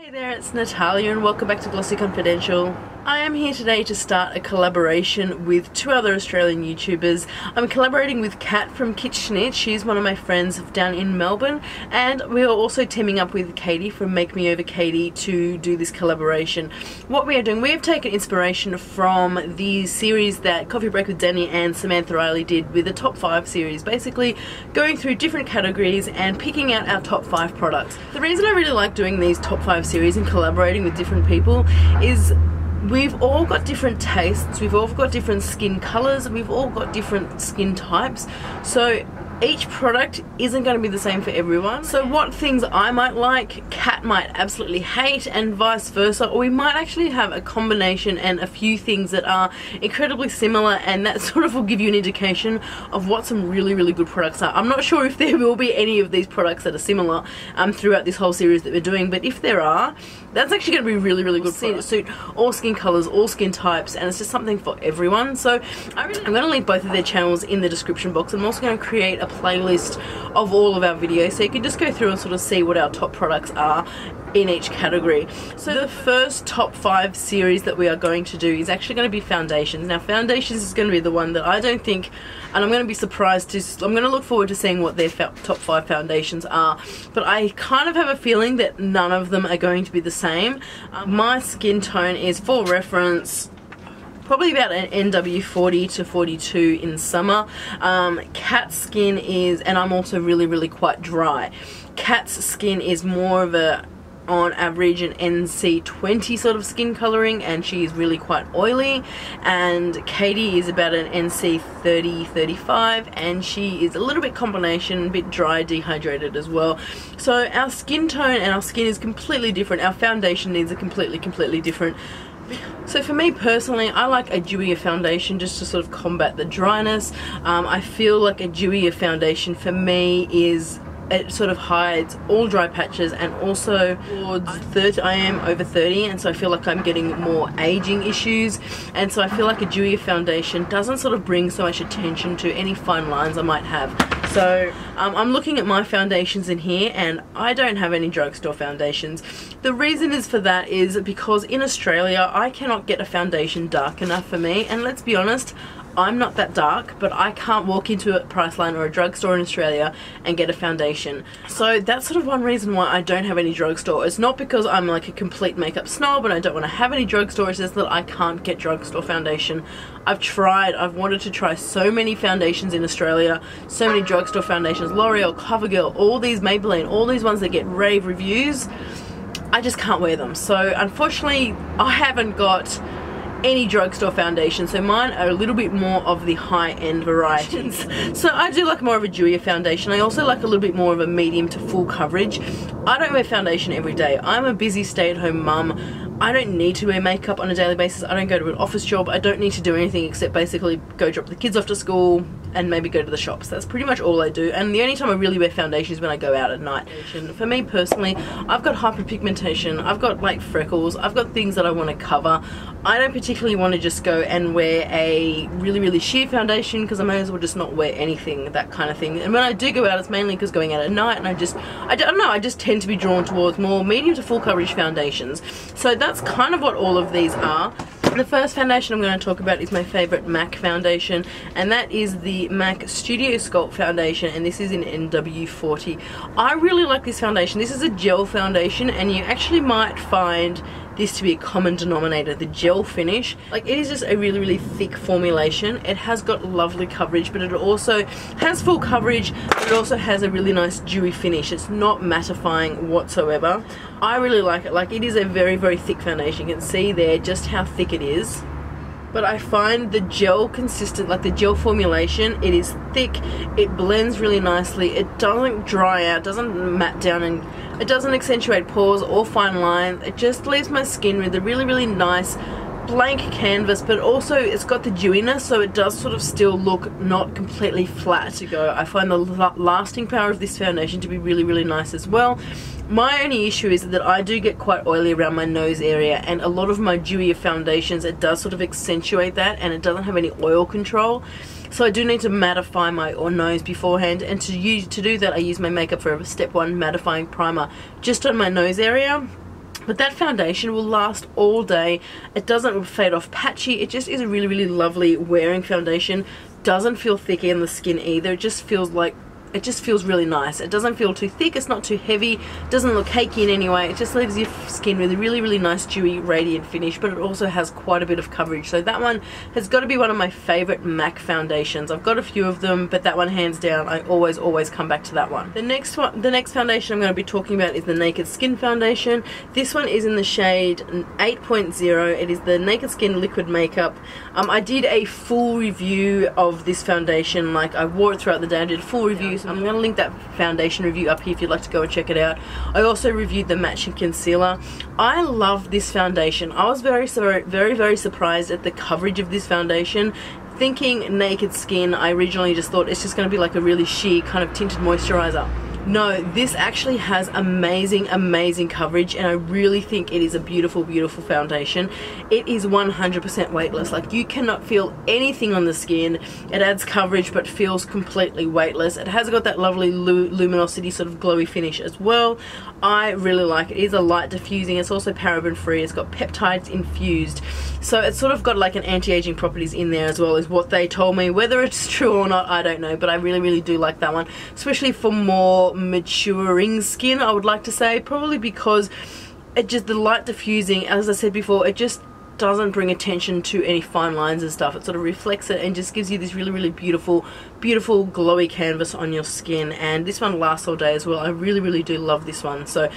Hey there, it's Natalia and welcome back to Glossy Confidential. I am here today to start a collaboration with two other Australian YouTubers. I'm collaborating with Kat from Kitsch Snitch. She's one of my friends down in Melbourne, and we are also teaming up with Katie from Make Me Over Katie to do this collaboration. What we are doing, we have taken inspiration from the series that Coffee Break with Danny and Samantha Riley did with the top 5 series, basically going through different categories and picking out our top 5 products. The reason I really like doing these top 5 series and collaborating with different people is we've all got different tastes, we've all got different skin colours, we've all got different skin types, so each product isn't going to be the same for everyone. So what things I might like, Kat might absolutely hate, and vice versa, or we might actually have a combination and a few things that are incredibly similar, and that sort of will give you an indication of what some really good products are. I'm not sure if there will be any of these products that are similar throughout this whole series that we're doing, but if there are, that's actually going to be really good to suit all skin colours, all skin types, and it's just something for everyone. So I'm going to link both of their channels in the description box. I'm also going to create a playlist of all of our videos so you can just go through and sort of see what our top products are in each category. So the first top 5 series that we are going to do is actually going to be foundations. Now foundations is going to be the one that I don't think, and I'm going to be surprised to, I'm going to look forward to seeing what their top 5 foundations are, but I kind of have a feeling that none of them are going to be the same. My skin tone is, for reference, probably about an NW40 to 42 in summer. Kat's skin is, and I'm also really quite dry. Kat's skin is more of a, on average, an NC20 sort of skin colouring, and she is really quite oily. And Katie is about an NC30-35, and she is a little bit combination, a bit dry, dehydrated as well. So our skin tone and our skin is completely different. Our foundation needs are completely different. So for me personally, I like a dewier foundation just to sort of combat the dryness. I feel like a dewier foundation for me is, it sort of hides all dry patches, and also towards 30, I am over 30, and so I feel like I'm getting more aging issues, and so I feel like a dewier foundation doesn't sort of bring so much attention to any fine lines I might have. So I'm looking at my foundations in here, and I don't have any drugstore foundations. The reason is for that is because in Australia I cannot get a foundation dark enough for me, and let's be honest, I'm not that dark, but I can't walk into a Priceline or a drugstore in Australia and get a foundation. So that's sort of one reason why I don't have any drugstore. It's not because I'm like a complete makeup snob and I don't want to have any drugstore, it's just that I can't get drugstore foundation. I've tried, I've wanted to try so many foundations in Australia, so many drugstore foundations, L'Oreal, CoverGirl, all these Maybelline, all these ones that get rave reviews. I just can't wear them. So unfortunately, I haven't got any drugstore foundation, so mine are a little bit more of the high-end varieties. So I do like more of a dewier foundation. I also like a little bit more of a medium to full coverage. I don't wear foundation every day. I'm a busy stay-at-home mum. I don't need to wear makeup on a daily basis. I don't go to an office job. I don't need to do anything except basically go drop the kids off to school and maybe go to the shops. That's pretty much all I do, and the only time I really wear foundation is when I go out at night. For me personally, I've got hyperpigmentation, I've got like freckles, I've got things that I want to cover. I don't particularly want to just go and wear a really sheer foundation because I may as well just not wear anything, that kind of thing. And when I do go out, it's mainly because going out at night, and I don't know, I just tend to be drawn towards more medium to full coverage foundations. So that's kind of what all of these are. The first foundation I'm going to talk about is my favourite MAC foundation, and that is the MAC Studio Sculpt foundation, and this is in NW40. I really like this foundation. This is a gel foundation, and you actually might find this to be a common denominator, the gel finish. Like, it is just a really thick formulation. It has got lovely coverage, but it also has full coverage, but it also has a really nice dewy finish. It's not mattifying whatsoever. I really like it. Like, it is a very thick foundation. You can see there just how thick it is. But I find the gel consistent, like the gel formulation, it is thick, it blends really nicely, it doesn't dry out, doesn't matte down, and it doesn't accentuate pores or fine lines. It just leaves my skin with a really nice blank canvas, but also it's got the dewiness, so it does sort of still look not completely flat to go. I find the lasting power of this foundation to be really nice as well. My only issue is that I do get quite oily around my nose area, and a lot of my dewier foundations, it does sort of accentuate that, and it doesn't have any oil control. So I do need to mattify my nose beforehand, and to do that I use my Makeup Forever Step 1 mattifying primer just on my nose area. But that foundation will last all day. It doesn't fade off patchy. It just is a really, really lovely wearing foundation. Doesn't feel thick in the skin either. It just feels like, it just feels really nice. It doesn't feel too thick, it's not too heavy, doesn't look cakey in any way. It just leaves your skin with a really, really nice, dewy, radiant finish, but it also has quite a bit of coverage. So that one has got to be one of my favorite MAC foundations. I've got a few of them, but that one hands down, I always come back to that one. The next foundation I'm going to be talking about is the Naked Skin foundation. This one is in the shade 8.0. It is the Naked Skin Liquid Makeup. I did a full review of this foundation, like I wore it throughout the day. I did a full review. I'm going to link that foundation review up here if you'd like to go and check it out. I also reviewed the matching concealer. I love this foundation. I was very surprised at the coverage of this foundation. Thinking Naked Skin, I originally just thought it's just going to be like a really sheer kind of tinted moisturizer. No, this actually has amazing coverage, and I really think it is a beautiful foundation. It is 100% weightless. Like, you cannot feel anything on the skin. It adds coverage but feels completely weightless. It has got that lovely luminosity, sort of glowy finish as well. I really like it. It is a light diffusing. It's also paraben free. It's got peptides infused. So it's sort of got like an anti-aging properties in there as well, is what they told me. Whether it's true or not, I don't know, but I really do like that one, especially for more maturing skin, I would like to say, probably because it just, the light diffusing, as I said before, it just doesn't bring attention to any fine lines and stuff. It sort of reflects it and just gives you this really beautiful glowy canvas on your skin. And this one lasts all day as well. I really do love this one. So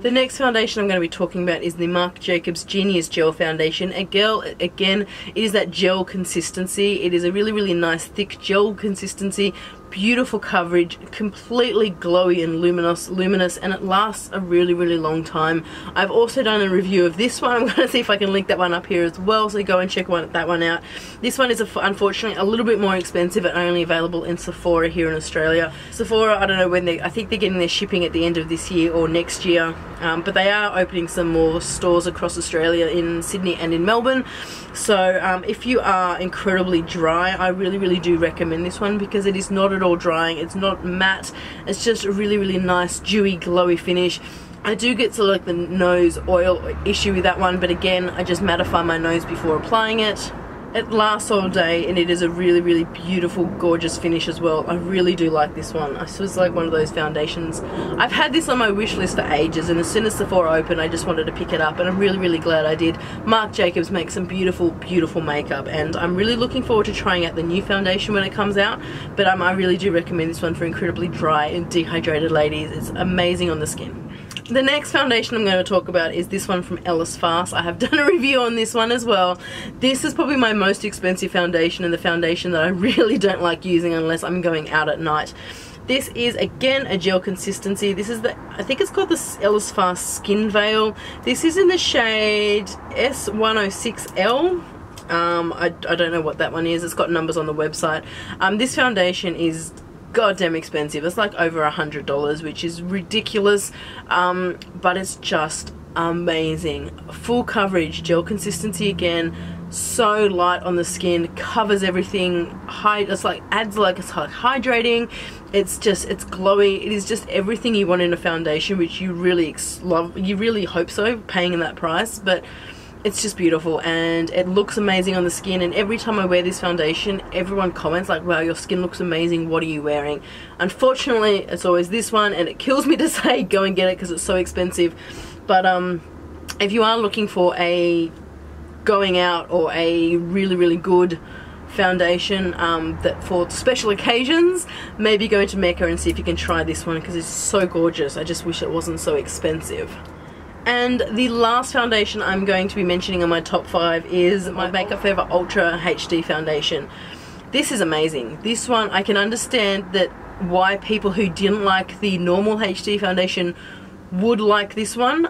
the next foundation I'm going to be talking about is the Marc Jacobs Genius Gel Foundation. Again, it is that gel consistency. It is a really nice thick gel consistency. Beautiful coverage, completely glowy and luminous, and it lasts a really long time. I've also done a review of this one. I'm going to see if I can link that one up here as well, so go and check that one out. This one is unfortunately a little bit more expensive and only available in Sephora here in Australia. Sephora, I don't know when I think they're getting their shipping at the end of this year or next year, but they are opening some more stores across Australia, in Sydney and in Melbourne. So if you are incredibly dry, I really do recommend this one, because it is not at all drying. It's not matte. It's just a really nice dewy glowy finish. I do get to like the nose oil issue with that one, but again, I just mattify my nose before applying it. It lasts all day, and it is a really beautiful, gorgeous finish as well. I really do like this one. This was like one of those foundations. I've had this on my wish list for ages, and as soon as Sephora opened, I just wanted to pick it up, and I'm really glad I did. Marc Jacobs makes some beautiful makeup, and I'm really looking forward to trying out the new foundation when it comes out. But I really do recommend this one for incredibly dry and dehydrated ladies. It's amazing on the skin. The next foundation I'm going to talk about is this one from Ellis Faas. I have done a review on this one as well. This is probably my most expensive foundation, and the foundation that I really don't like using unless I'm going out at night. This is again a gel consistency. This is I think it's called the Ellis Faas Skin Veil. This is in the shade S106L. I don't know what that one is. It's got numbers on the website. This foundation is goddamn expensive. It's like over $100, which is ridiculous, but it's just amazing. Full coverage, gel consistency again, so light on the skin, covers everything. It's like hydrating. It's glowy. It is just everything you want in a foundation, which you really love. You really hope so, paying in that price, but it's just beautiful, and it looks amazing on the skin. And every time I wear this foundation, everyone comments like, wow, your skin looks amazing, what are you wearing? Unfortunately, it's always this one, and it kills me to say go and get it because it's so expensive. But if you are looking for a going out or a really good foundation that for special occasions, maybe go into Mecca and see if you can try this one, because it's so gorgeous. I just wish it wasn't so expensive. And the last foundation I'm going to be mentioning on my top 5 is my Makeup Forever Ultra HD foundation. This is amazing. This one, I can understand that why people who didn't like the normal HD foundation would like this one.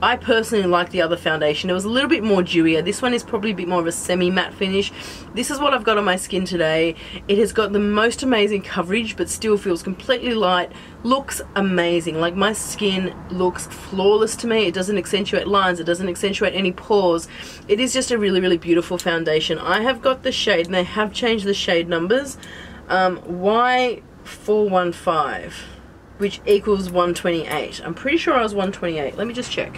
I personally like the other foundation. It was a little bit more dewier. This one is probably a bit more of a semi-matte finish. This is what I've got on my skin today. It has got the most amazing coverage, but still feels completely light. Looks amazing. Like, my skin looks flawless to me. It doesn't accentuate lines. It doesn't accentuate any pores. It is just a really beautiful foundation. I have got the shade, and they have changed the shade numbers. Y415. Which equals 128. I'm pretty sure I was 128. Let me just check.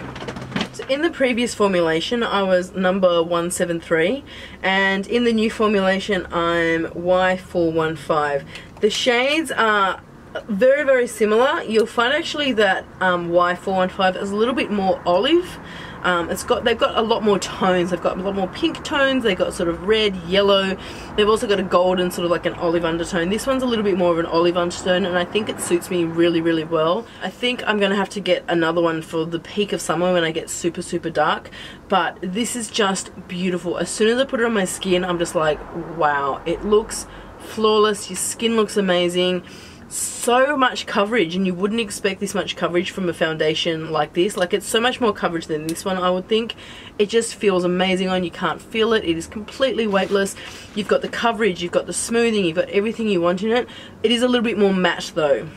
So in the previous formulation I was number 173, and in the new formulation I'm Y415. The shades are very, very similar. You'll find actually that Y415 is a little bit more olive. They've got a lot more tones. They've got a lot more pink tones. They've got sort of red, yellow. They've also got a gold and sort of like an olive undertone. This one's a little bit more of an olive undertone, and I think it suits me really, really well. I think I'm going to have to get another one for the peak of summer when I get super, super dark. But this is just beautiful. As soon as I put it on my skin, I'm just like, wow, it looks flawless. Your skin looks amazing. So much coverage, and you wouldn't expect this much coverage from a foundation like this. Like, it's so much more coverage than this one, I would think. It just feels amazing on. You can't feel it. It is completely weightless. You've got the coverage, you've got the smoothing, you've got everything you want in it. It is a little bit more matte though.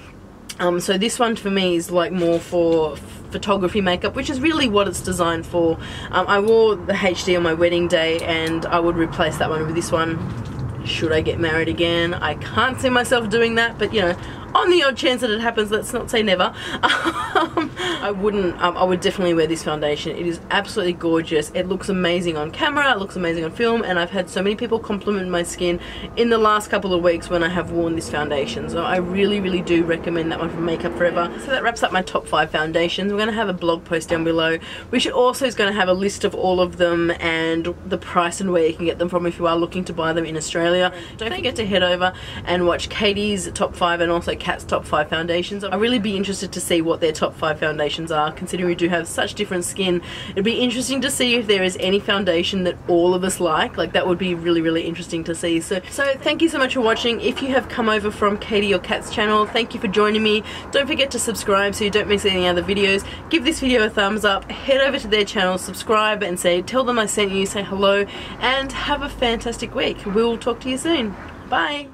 So this one for me is like more for photography makeup, which is really what it's designed for. I wore the HD on my wedding day, and I would replace that one with this one should I get married again. I can't see myself doing that, but you know, on the odd chance that it happens, let's not say never. I would definitely wear this foundation. It is absolutely gorgeous. It looks amazing on camera, it looks amazing on film, and I've had so many people compliment my skin in the last couple of weeks when I have worn this foundation. So I really, really do recommend that one from Makeup Forever. So that wraps up my top 5 foundations. We're going to have a blog post down below, which also is going to have a list of all of them and the price and where you can get them from if you are looking to buy them in Australia. Don't forget to head over and watch Katie's top 5 and also Kat's top 5 foundations. I'd really be interested to see what their top 5 foundations are, considering we do have such different skin. It'd be interesting to see if there is any foundation that all of us like. Like, that would be really, really interesting to see. So thank you so much for watching. If you have come over from Katie or Kat's channel, thank you for joining me. Don't forget to subscribe so you don't miss any other videos. Give this video a thumbs up, head over to their channel, subscribe, and tell them I sent you, say hello, and have a fantastic week. We'll talk to you soon. Bye.